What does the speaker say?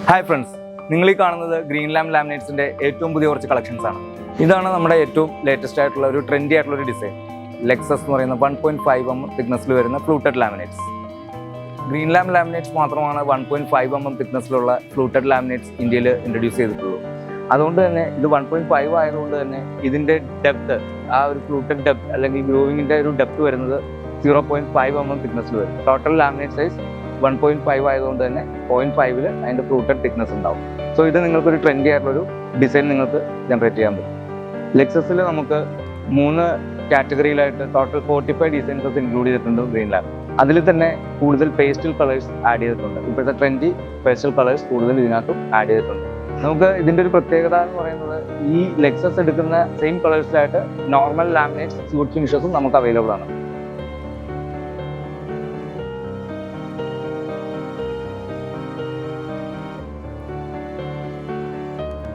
Hi friends, നിങ്ങൾ ഈ കാണുന്നത് ഗ്രീൻലാൻഡ് ലാമിനേറ്റ്സിന്റെ ഏറ്റവും പുതിയ കുറച്ച് കളക്ഷൻസ് ആണ്. ഇതാണ് നമ്മുടെ ഏറ്റവും ലേറ്റസ്റ്റ് ആയിട്ടുള്ള ഒരു ട്രെൻഡി ആയിട്ടുള്ള ഒരു ഡിസൈൻ. ലെക്സസ് എന്ന് പറയുന്ന 1.5 തിക്നെസ്സിൽ വരുന്ന ഫ്ലൂട്ടഡ് ലാമിനേറ്റ്സ്. ഗ്രീൻലാൻഡ് ലാമിനേറ്റ്സ് മാത്രമാണ് 1.5 തിക്നെസ്സിലുള്ള ഫ്ലൂട്ടഡ് ലാമിനേറ്റ്സ് ഇന്ത്യയിൽ ഇൻട്രൊഡ്യൂസ് ചെയ്തിട്ടുള്ളൂ. അതുകൊണ്ട് തന്നെ ഇത് 1.5 ആയതുകൊണ്ട് തന്നെ ഇതിന്റെ ഡെപ്ത്, ആ ഒരു ഫ്ലൂട്ടഡ് ഡെപ്ത് അല്ലെങ്കിൽ ഗ്രോവിങ്ങിന്റെ ഒരു ഡെപ്ത് വരുന്നത് 0.5 തിക്നെസ്സിൽ വരും. ടോട്ടൽ ലാമിനേറ്റ് സൈസ് 1.5 ആയതുകൊണ്ട് തന്നെ 0.5 അതിന്റെ ഫ്ലൂട്ടഡ് തിക്നെസ് ഉണ്ടാവും. സോ ഇത് നിങ്ങൾക്കൊരു ട്രെൻഡി ആയിട്ടുള്ളൊരു ഡിസൈൻ നിങ്ങൾക്ക് ജനറേറ്റ് ചെയ്യാൻ പറ്റും. ലെക്സസിൽ നമുക്ക് 3 കാറ്റഗറിയിലായിട്ട് ടോട്ടൽ 45 ഡിസൈൻസസ് ഇൻക്ലൂഡ് ചെയ്തിട്ടുണ്ട് ഗ്രീൻലാൻഡ്. അതിൽ തന്നെ കൂടുതൽ പേസ്റ്റൽ കളേഴ്സ് ആഡ് ചെയ്തിട്ടുണ്ട്. ഇപ്പോഴത്തെ ട്രെൻഡി പേസ്റ്റൽ കളേഴ്സ് കൂടുതൽ ഇതിനകത്തും ആഡ് ചെയ്തിട്ടുണ്ട്. നമുക്ക് ഇതിന്റെ ഒരു പ്രത്യേകത എന്ന് പറയുന്നത്, ഈ ലെക്സസ് എടുക്കുന്ന സെയിം കളേഴ്സിലായിട്ട് നോർമൽ ലാമിനേറ്റ്സ് സ്യൂട്ട് ഫിനിഷസും നമുക്ക് അവൈലബിൾ ആണ്.